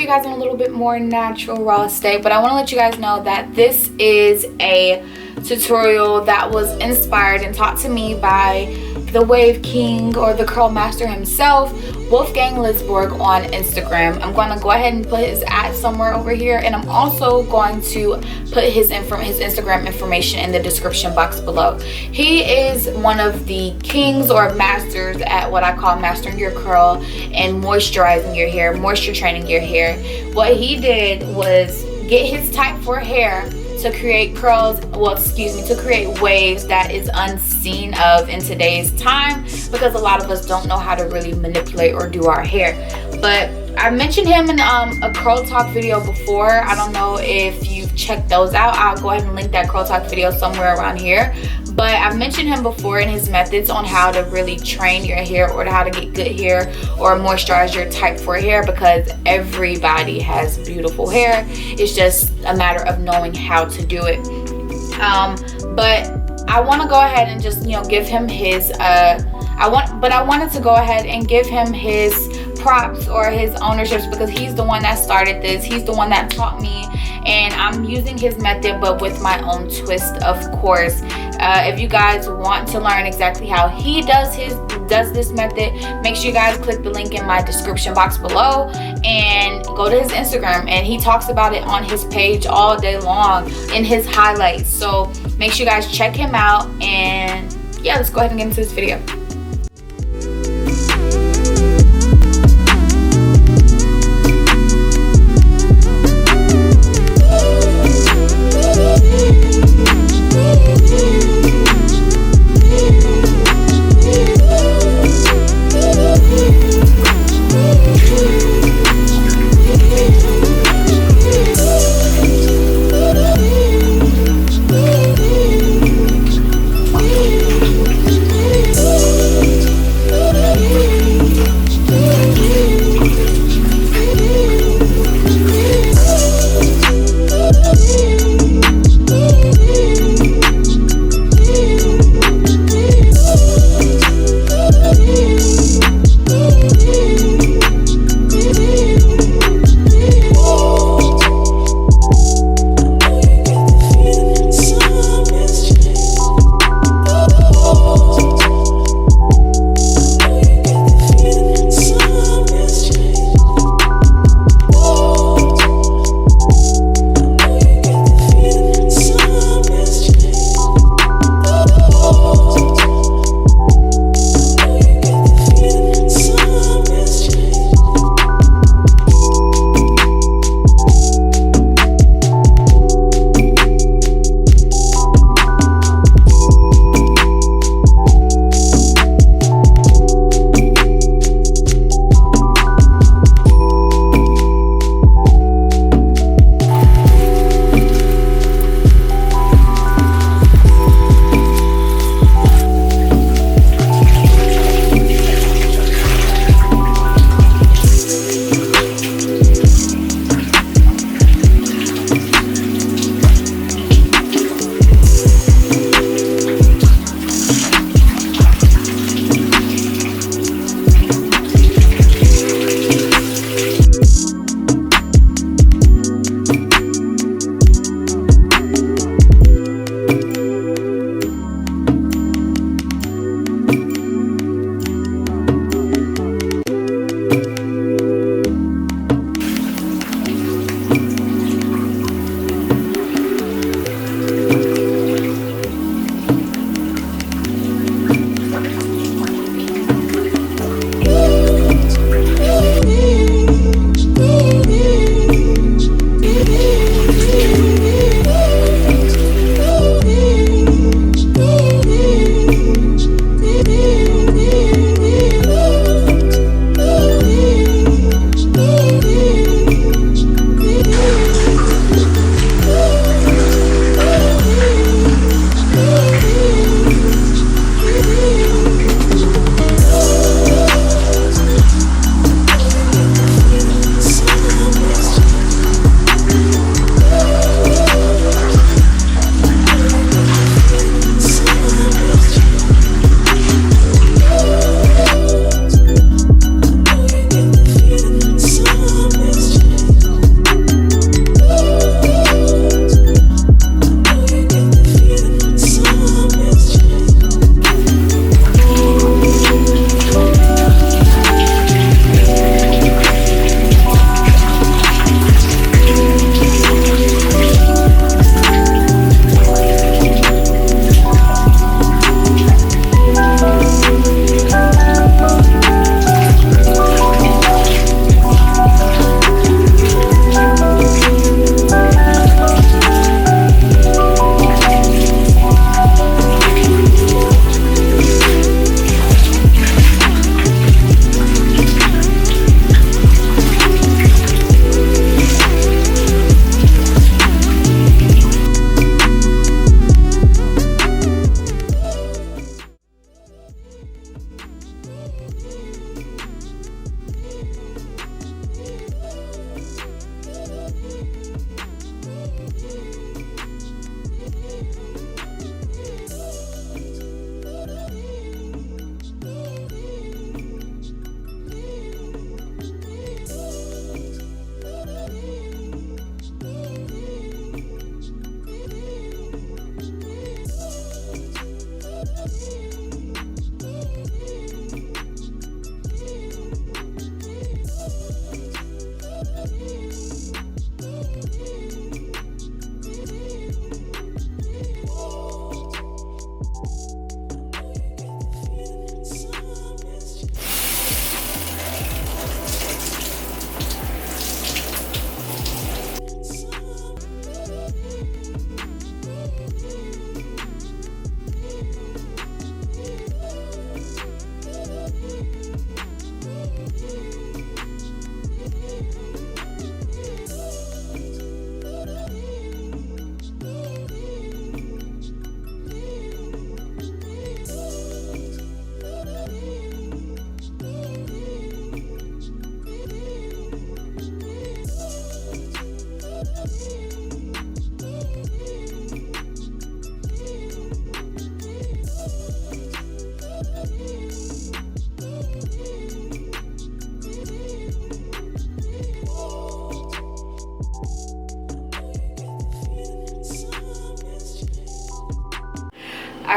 guys in a little bit more natural raw state, but I want to let you guys know that this is a tutorial that was inspired and taught to me by the wave king or the curl master himself, Wolfgang Lisborg, on Instagram. I'm going to go ahead and put his ad somewhere over here, and I'm also going to put his Instagram information in the description box below. He is one of the kings or masters at what I call mastering your curl and moisturizing your hair, moisture training your hair. What he did was get his type 4 hair to create curls, to create waves that is unseen of in today's time, because a lot of us don't know how to really manipulate or do our hair. But I mentioned him in a curl talk video before. I don't know if you've checked those out. I'll go ahead and link that curl talk video somewhere around here. But I've mentioned him before in his methods on how to really train your hair or how to get good hair or moisturize your type 4 hair, because everybody has beautiful hair. It's just a matter of knowing how to do it. But I want to go ahead and just, give him his I wanted to go ahead and give him his props or his ownerships, because he's the one that started this. He's the one that taught me, and I'm using his method but with my own twist, of course. If you guys want to learn exactly how he does this method, make sure you guys click the link in my description box below and go to his Instagram, and he talks about it on his page all day long in his highlights. So make sure you guys check him out, and yeah, let's go ahead and get into this video.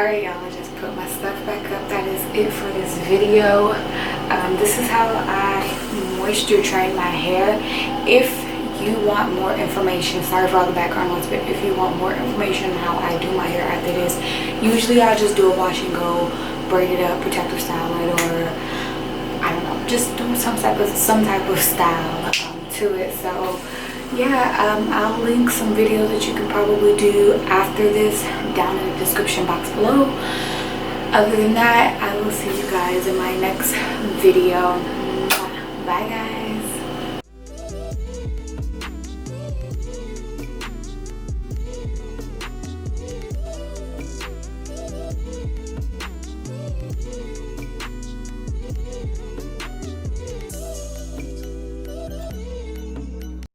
Alright, y'all, I just put my stuff back up. That is it for this video. This is how I moisture train my hair. If you want more information, sorry for all the background noise, but if you want more information on how I do my hair after this, usually I'll just do a wash and go, braid it up, protective style it, or I don't know, just do some type of style to it. So yeah, I'll link some videos that you can probably do after this down in the description box below. Other than that, I will see you guys in my next video. Bye guys.